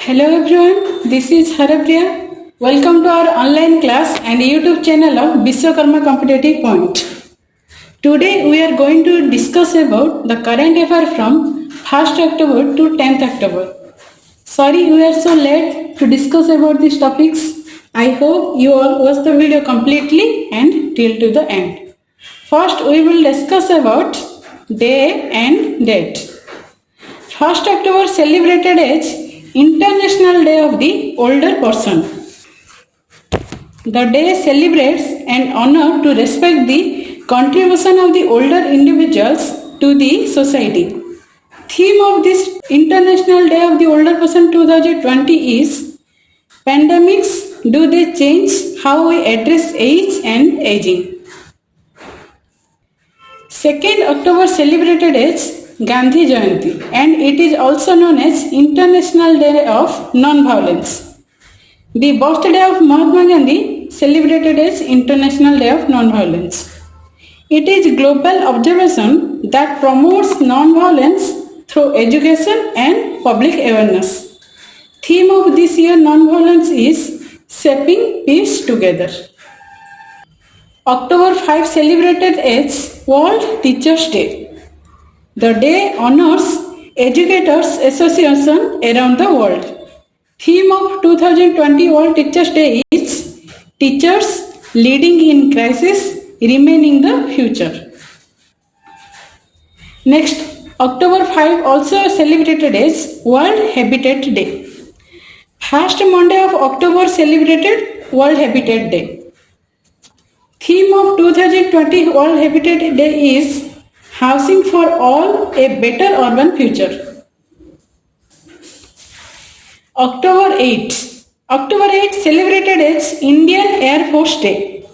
Hello everyone, this is Harapriya. Welcome to our online class and YouTube channel of Vishwakarma Competitive Point. Today we are going to discuss about the current affair from 1st October to 10th October. Sorry we are so late to discuss about these topics. I hope you all watch the video completely and till to the end. First we will discuss about day and date. 1st October celebrated as International Day of the Older Person. The day celebrates and honor to respect the contribution of the older individuals to the society. Theme of this International Day of the Older Person 2020 is Pandemics, do they change how we address age and aging? 2nd October celebrated as Gandhi Jayanti and it is also known as International Day of Non-Violence. The birthday of Mahatma Gandhi celebrated as International Day of Non-Violence. It is global observation that promotes non-violence through education and public awareness. Theme of this year non-violence is Shaping Peace Together. October 5 celebrated as World Teachers Day. The day honors educators association around the world. Theme of 2020 World Teachers Day is Teachers Leading in Crisis, Remaining the Future. Next, October 5 also celebrated as World Habitat Day. First Monday of October celebrated World Habitat Day. Theme of 2020 World Habitat Day is Housing for all, a better urban future. October 8. October 8 celebrated as Indian Air Force Day.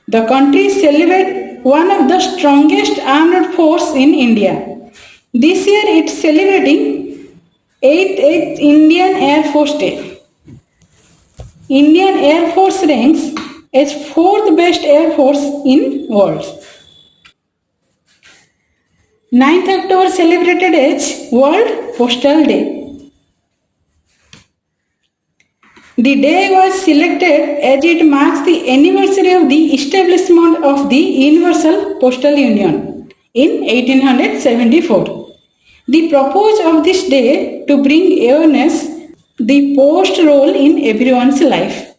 The country celebrates one of the strongest armed forces in India. This year it is celebrating 8th Indian Air Force Day. Indian Air Force ranks as 4th best air force in world. 9th October celebrated as World Postal Day. The day was selected as it marks the anniversary of the establishment of the Universal Postal Union in 1874. The purpose of this day to bring awareness the post role in everyone's life.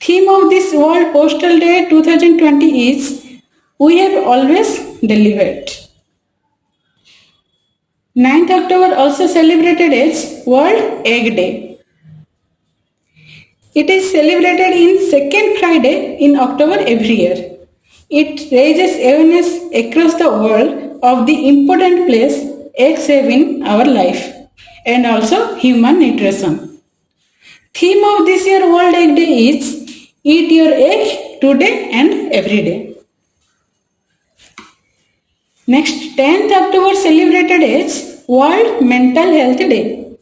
Theme of this World Postal Day 2020 is We Have Always Delivered. 9th October also celebrated as World Egg Day. It is celebrated in second Friday in October every year. It raises awareness across the world of the important place eggs have in our life and also human nutrition. Theme of this year World Egg Day is Eat your egg today and every day. Next, 10th October celebrated as World Mental Health Day.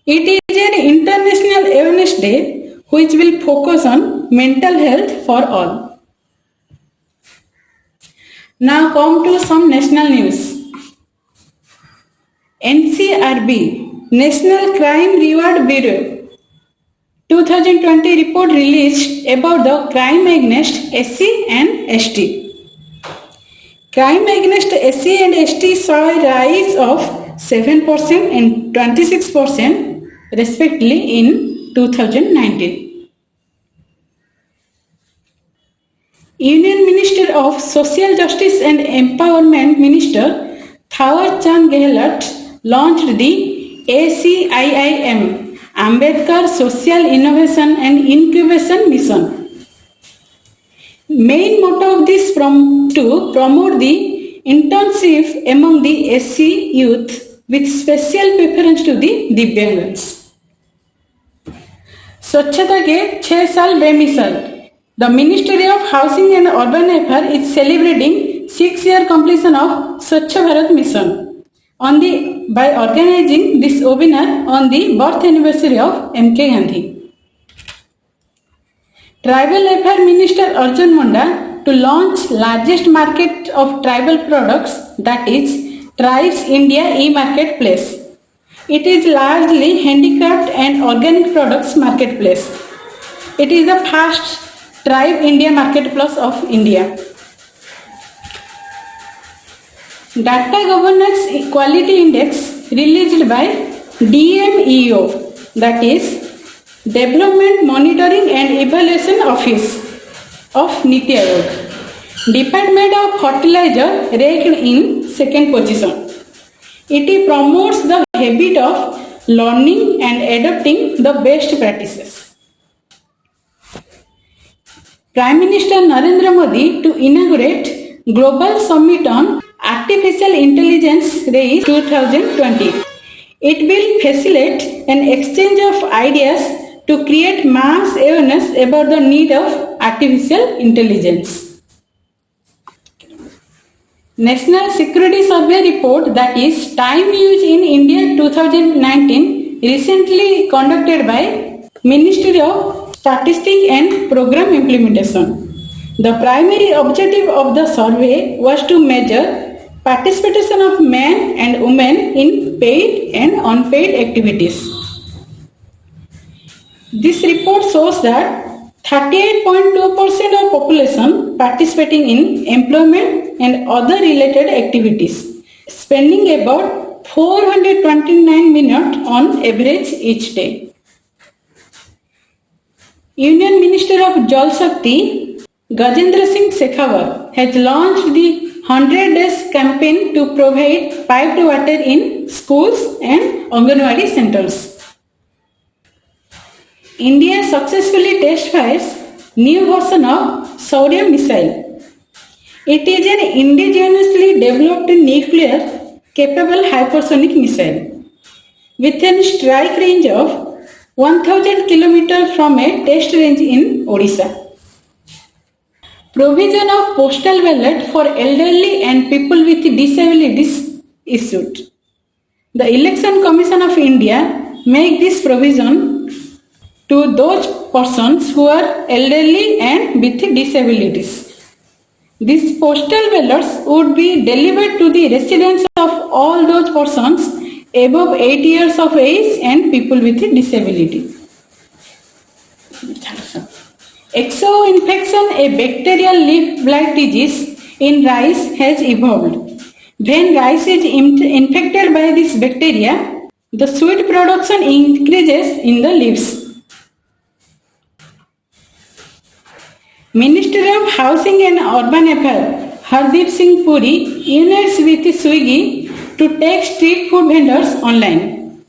It is an international awareness day which will focus on mental health for all. Now come to some national news. NCRB, National Crime Reward Bureau, 2020 report released about the crime against SC and ST. Crime against SC and ST saw a rise of 7% and 26% respectively in 2019. Union Minister of Social Justice and Empowerment Minister Thawar Chand Gehlot launched the ACIIM Ambedkar Social Innovation and Incubation Mission. Main motto of this to promote the internship among the SC youth with special preference to the Divyangs. Swachhata ke 6 saal bemisal. The Ministry of Housing and Urban Affairs is celebrating 6-year completion of Swachh Bharat Mission by organizing this webinar on the birth anniversary of MK Gandhi. Tribal Affairs Minister Arjun Munda to launch largest market of tribal products, that is Tribes India e-Marketplace. It is largely handicraft and organic products marketplace. It is the first Tribe India marketplace of India. Data Governance Quality Index released by DMEO, that is Development Monitoring and Evaluation Office of Niti Aayog. Department of Fertilizer ranked in second position. It promotes the habit of learning and adopting the best practices. Prime Minister Narendra Modi to inaugurate Global Summit on Artificial Intelligence Race 2020. It will facilitate an exchange of ideas to create mass awareness about the need of artificial intelligence. National Security Survey report, that is Time Use in India 2019, recently conducted by Ministry of Statistics and Program Implementation. The primary objective of the survey was to measure participation of men and women in paid and unpaid activities. This report shows that 38.2% of population participating in employment and other related activities, spending about 429 minutes on average each day. Union Minister of Jal Shakti, Gajendra Singh Shekhawat, has launched the 100 Days campaign to provide piped water in schools and Anganwadi centers. India successfully test fires new version of Shaurya missile. It is an indigenously developed nuclear capable hypersonic missile with a strike range of 1000 km from a test range in Odisha. Provision of postal ballot for elderly and people with disabilities issued. The Election Commission of India make this provision to those persons who are elderly and with disabilities. These postal ballots would be delivered to the residents of all those persons above 8 years of age and people with disability. Exo-infection, a bacterial leaf blight disease in rice, has evolved. When rice is infected by this bacteria, the sweet production increases in the leaves. Minister of Housing and Urban Affairs Hardeep Singh Puri unites with Swiggy to take street food vendors online.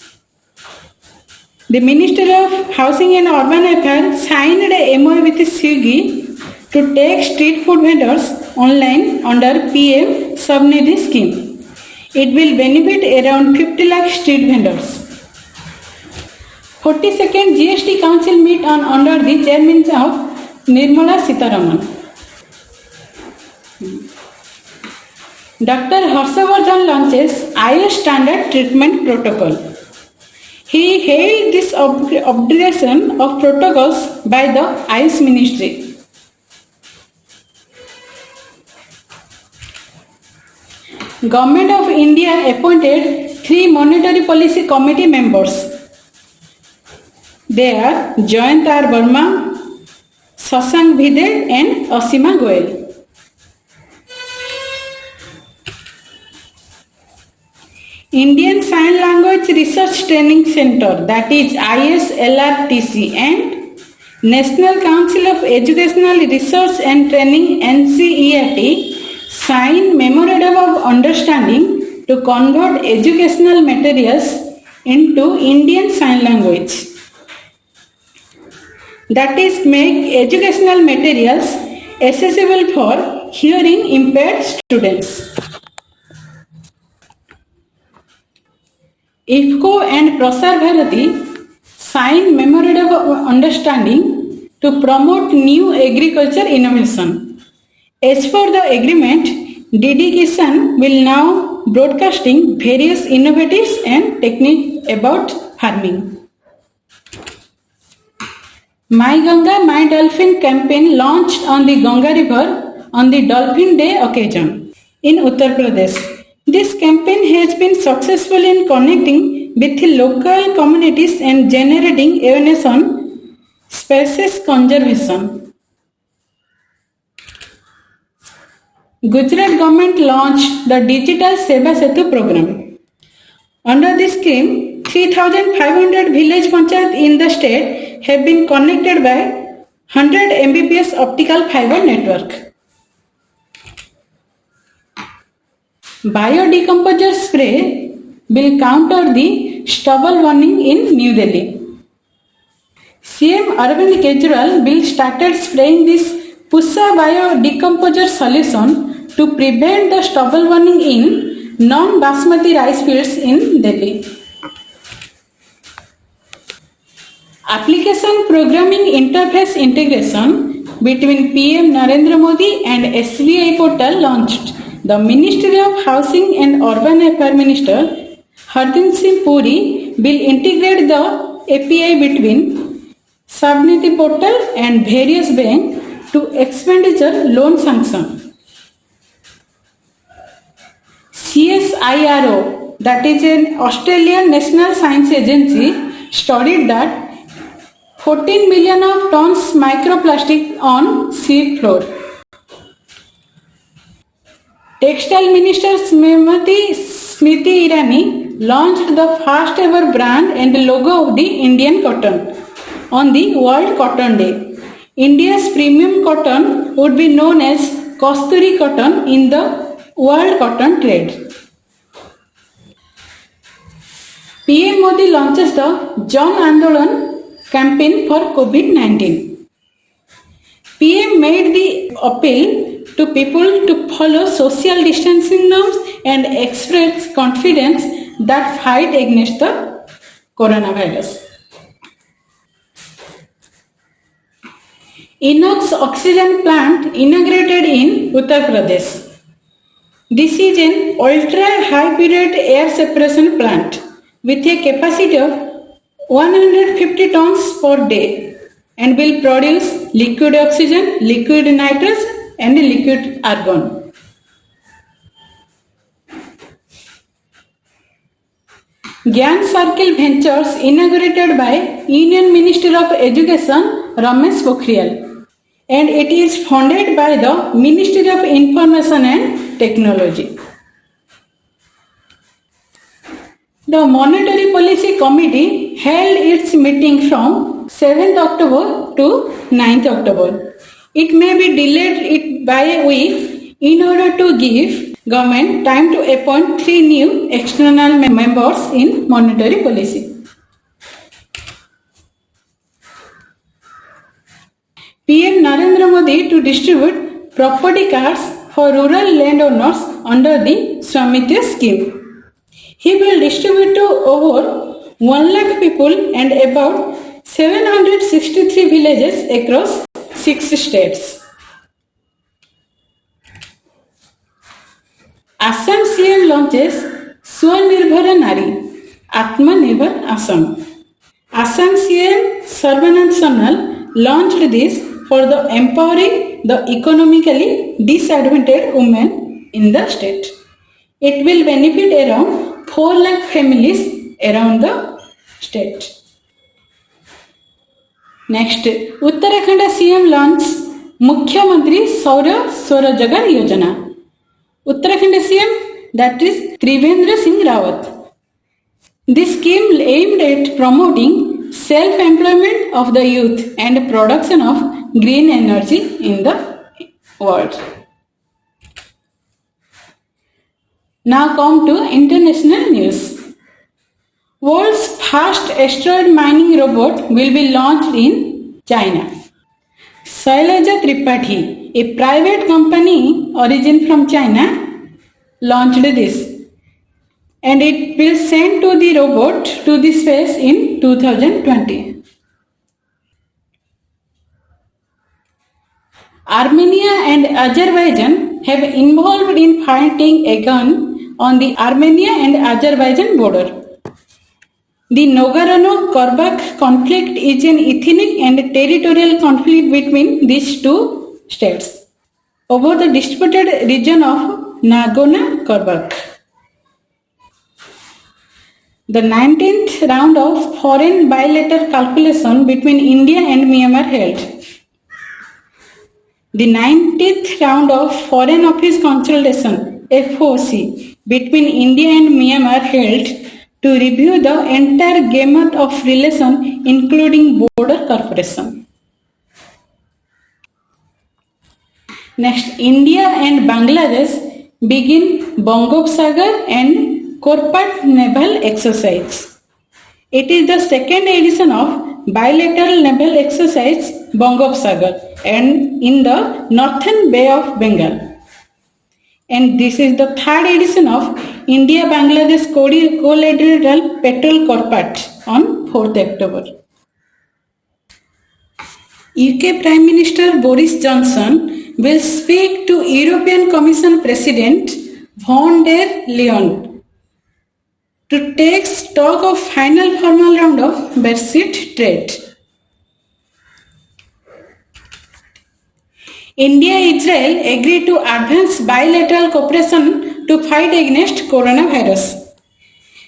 The Minister of Housing and Urban Affairs signed a MOU with Swiggy to take street food vendors online under PM Subnidhi scheme. It will benefit around 50 lakh street vendors. 42nd GST Council meet on under the chairmanship of Nirmala Sitharaman. Dr. Harshavardhan launches IS standard treatment protocol. He hailed this upgradation of protocols by the IS Ministry. Government of India appointed 3 Monetary Policy Committee members. They are Jayant R. Verma, Shashank Bhide and Asima Goel. Indian Sign Language Research Training Center, that is ISLRTC, and National Council of Educational Research and Training NCERT signed Memorandum of Understanding to convert educational materials into Indian Sign Language. That is, make educational materials accessible for hearing impaired students. IFCO and Prasar Bharati signed Memorandum of Understanding to promote new agriculture innovation. As per the agreement, DD Kisan will now broadcasting various innovatives and techniques about farming. My Ganga, My Dolphin campaign launched on the Ganga River on the Dolphin Day occasion in Uttar Pradesh. This campaign has been successful in connecting with local communities and generating awareness on species conservation. Gujarat government launched the Digital Seva Setu program. Under this scheme, 3,500 village panchayat in the state have been connected by 100 Mbps optical fiber network. Biodecomposer spray will counter the stubble warning in New Delhi. CM Arvind Kejriwal will started spraying this Pusa biodecomposer solution to prevent the stubble warning in non-basmati rice fields in Delhi. Application programming interface integration between PM Narendra Modi and SBI portal launched. The Ministry of Housing and Urban Affairs Minister Hardeep Singh Puri will integrate the API between Subniti portal and various banks to expenditure loan sanction. CSIRO, that is an Australian National Science Agency, studied that 14 million of tons microplastic on sea floor. Textile Minister Smriti Irani launched the first ever brand and logo of the Indian cotton on the World Cotton Day. India's premium cotton would be known as Kasturi cotton in the world cotton trade. PM Modi launches the Jan Andolan campaign for COVID-19. PM made the appeal to people to follow social distancing norms and express confidence that fight against the coronavirus. Inox oxygen plant inaugurated in Uttar Pradesh. This is an ultra-high purity air separation plant with a capacity of 150 tons per day and will produce liquid oxygen, liquid nitrogen and liquid argon. Gyan Circle Ventures inaugurated by Union Minister of Education Ramesh Pokhriyal, and it is funded by the Ministry of Information and Technology. The Monetary Policy Committee held its meeting from 7th October to 9th October. It may be delayed by a week in order to give government time to appoint 3 new external members in monetary policy. PM Narendra Modi to distribute property cards for rural landowners under the Swamitra scheme. He will distribute to over 1 lakh people and about 763 villages across 6 states. Assam CM launches Swannirbhar Nari, Atmanirbhar Assam. Assam CM Sarbanand Sonal launched this for the empowering the economically disadvantaged women in the state. It will benefit around 4 lakh families around the state. Next, Uttarakhand CM launched Mukhyamantri Saurya Swarojgar Yojana. Uttarakhand CM, that is Trivendra Singh Rawat. This scheme aimed at promoting self-employment of the youth and production of green energy in the world. Now come to international news. World's first asteroid mining robot will be launched in China. Shailaja Tripathi, a private company origin from China, launched this, and it will send to the robot to the space in 2020. Armenia and Azerbaijan have involved in fighting a gun on the Armenia and Azerbaijan border. The Nagorno-Karabakh conflict is an ethnic and territorial conflict between these two states over the disputed region of Nagorno-Karabakh. The 19th round of foreign bilateral calculation between India and Myanmar held. The 19th round of Foreign Office Consultation FOC between India and Myanmar held to review the entire gamut of relation including border cooperation. Next, India and Bangladesh begin Bangopsagar and Korpat naval exercise. It is the second edition of bilateral naval exercise Bangopsagar and in the northern Bay of Bengal. And this is the third edition of India-Bangladesh Collateral Patrol Korpat on 4th October. UK Prime Minister Boris Johnson will speak to European Commission President von der Leyen to take stock of final formal round of Brexit trade. India-Israel agreed to advance bilateral cooperation to fight against coronavirus.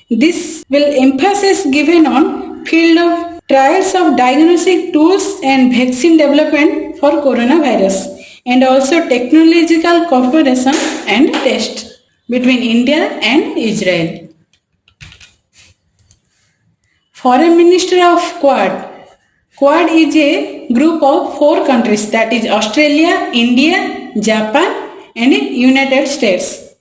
This will emphasis given on field of trials of diagnostic tools and vaccine development for coronavirus and also technological cooperation and test between India and Israel. Foreign Minister of Quad. Quad is a group of 4 countries, that is Australia, India, Japan and United States.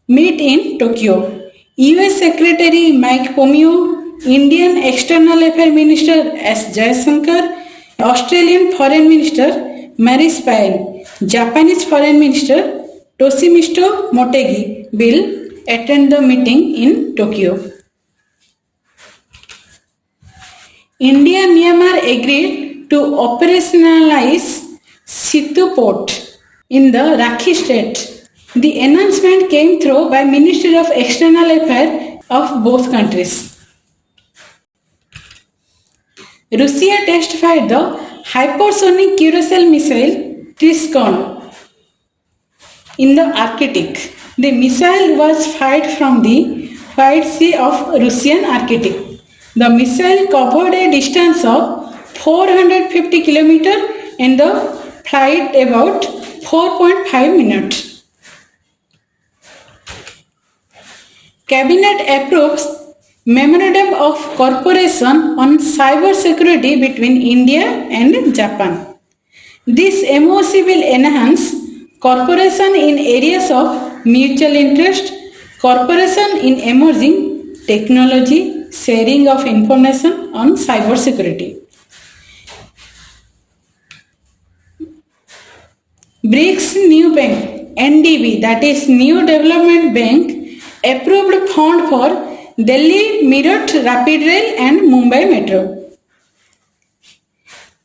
Meet in Tokyo. US Secretary Mike Pompeo, Indian External Affairs Minister S. Jaishankar, Australian Foreign Minister Marise Payne, Japanese Foreign Minister Toshimitsu Motegi will attend the meeting in Tokyo. India-Myanmar agreed to operationalize Situ Port in the Rakhi state. The announcement came through by Ministry of External Affairs of both countries. Russia testified the hypersonic cruise missile Triskon in the Arctic. The missile was fired from the White Sea of Russian Arctic. The missile covered a distance of 450 km and the flight about 4.5 minutes. Cabinet approves Memorandum of Cooperation on Cyber Security between India and Japan. This MOC will enhance cooperation in areas of mutual interest, cooperation in emerging technology, sharing of information on cyber security. BRICS New Bank, NDB, that is New Development Bank, approved fund for Delhi Meerut Rapid Rail and Mumbai Metro.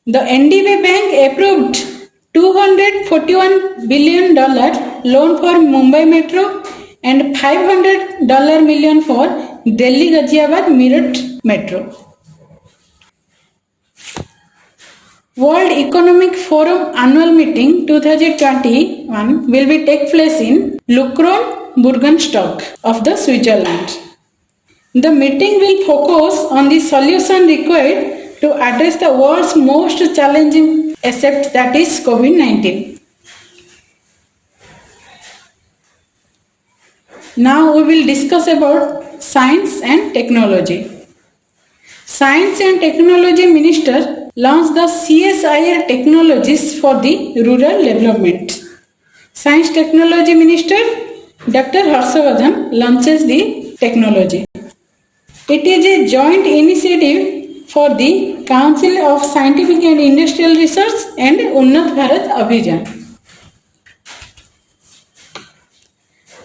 The NDB Bank approved $241 billion loan for Mumbai Metro and $500 million for Delhi Ghaziabad Meerut Metro. World Economic Forum Annual Meeting 2021 will be take place in Lucron, Burgenstock of the Switzerland. The meeting will focus on the solution required to address the world's most challenging aspect, that is COVID-19. Now we will discuss about science and technology. Science and Technology Minister launched the CSIR technologies for the rural development. Science Technology Minister Dr. Harshavardhan launches the technology. It is a joint initiative for the Council of Scientific and Industrial Research and Unnat Bharat Abhijan.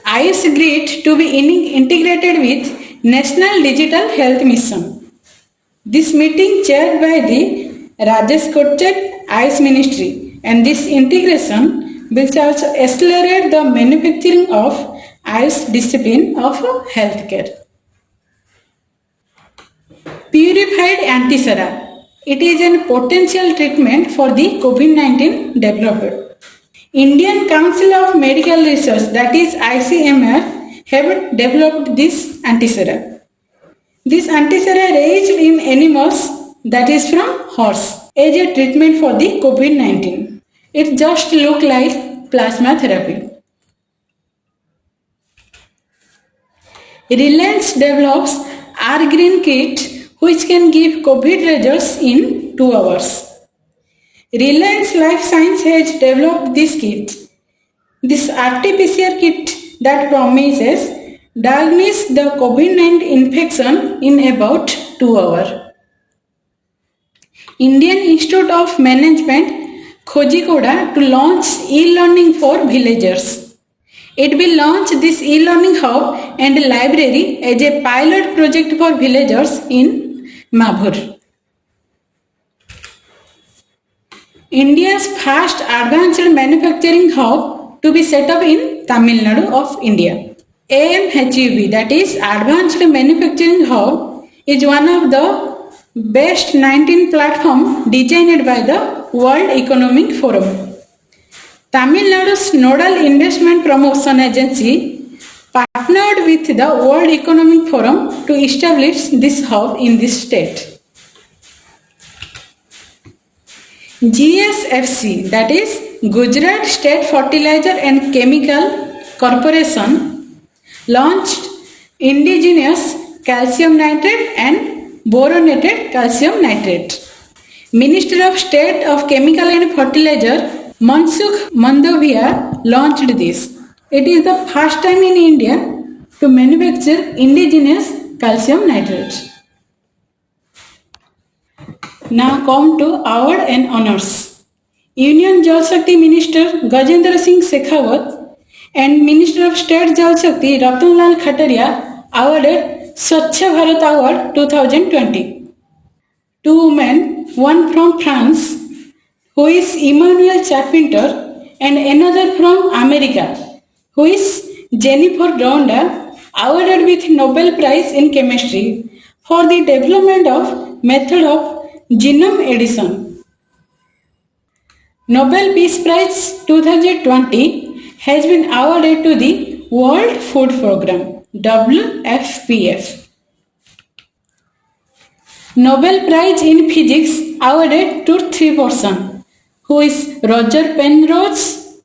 Ayush Grid to be integrated with National Digital Health Mission. This meeting chaired by the Rajesh Kochhar, Ayush Ministry, and this integration will also accelerate the manufacturing of Ayush discipline of healthcare. Purified Antisera. It is a potential treatment for the COVID-19 developed. Indian Council of Medical Research, that is ICMR, have developed this antisera. This antisera raised in animals, that is from horse, as a treatment for the COVID-19. It just look like plasma therapy. Reliance develops R-Green kit which can give COVID results in 2 hours. Reliance Life Science has developed this kit. This RT-PCR kit that promises diagnose the COVID-19 infection in about 2 hours. Indian Institute of Management Kozhikoda to launch e-learning for villagers. It will launch this e-learning hub and library as a pilot project for villagers in Mabhur. India's first advanced manufacturing hub to be set up in Tamil Nadu of India. AMHUB, that is Advanced Manufacturing Hub, is one of the best 19 platforms designed by the World Economic Forum. Tamil Nadu's Nodal Investment Promotion Agency partnered with the World Economic Forum to establish this hub in this state. GSFC, that is Gujarat State Fertilizer and Chemical Corporation, launched indigenous calcium nitrate and boronated calcium nitrate. Minister of State of Chemical and Fertilizer Mansukh Mandavia launched this. It is the first time in India to manufacture indigenous calcium nitrate. Now come to award and honors. Union Jal Shakti Minister Gajendra Singh Shekhawat and Minister of State Jal Shakti Ratan Lal Khataria awarded Swachh Bharat Award 2020. 2 women, one from France, who is Emmanuel Charpentier, and another from America, who is Jennifer Doudna, awarded with Nobel Prize in Chemistry for the development of method of genome edition. Nobel Peace Prize 2020 has been awarded to the World Food Programme, WFPF. Nobel Prize in Physics awarded to 3 persons, who is Roger Penrose,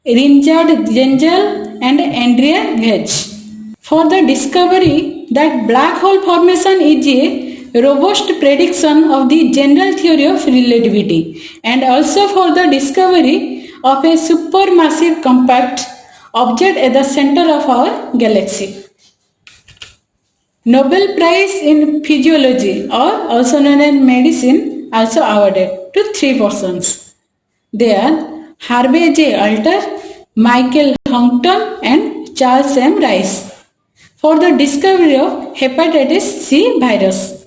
Richard Gengel and Andrea Ghez, for the discovery that black hole formation is a robust prediction of the general theory of relativity, and also for the discovery of a supermassive compact object at the center of our galaxy. Nobel Prize in Physiology, or also known as Medicine, also awarded to 3 persons. They are Harvey J. Alter, Michael Huntington and Charles M. Rice for the discovery of hepatitis C virus.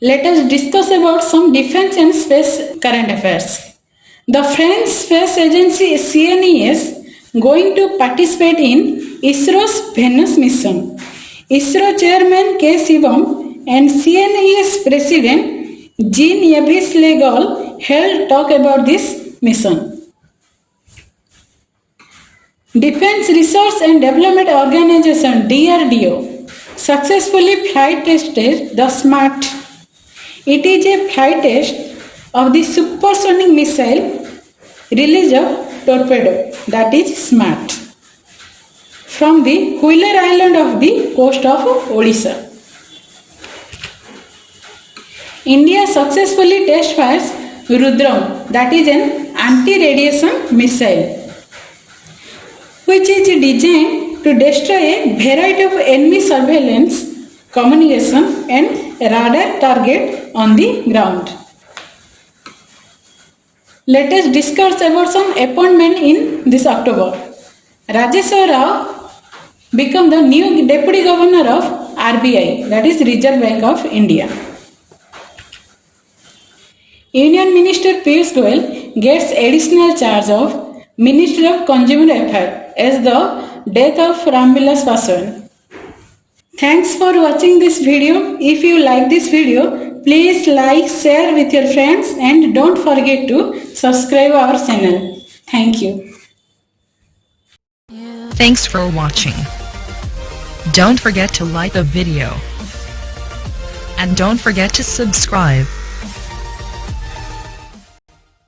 Let us discuss about some defense and space current affairs. The French Space Agency CNES going to participate in ISRO's Venus mission. ISRO Chairman K. Shivam and CNES President Jean-Yves Le Gall held talk about this mission. Defense Research and Development Organization DRDO successfully flight tested the SMART. It is a flight test of the supersonic missile release of torpedo, that is SMART, from the Wheeler Island of the coast of Odisha. India successfully test fires Rudram, that is an anti-radiation missile, which is designed to destroy a variety of enemy surveillance, communication and radar target on the ground. Let us discuss about some appointment in this October. Rajeswar Rao become the new Deputy Governor of RBI, that is Reserve Bank of India. Union Minister Piyush Goyal gets additional charge of Ministry of Consumer Affairs as the death of Ramvilas Paswan. Thanks for watching this video. If you like this video, please like, share with your friends and don't forget to subscribe our channel. Thank you. Thanks for watching. Don't forget to like the video. And don't forget to subscribe.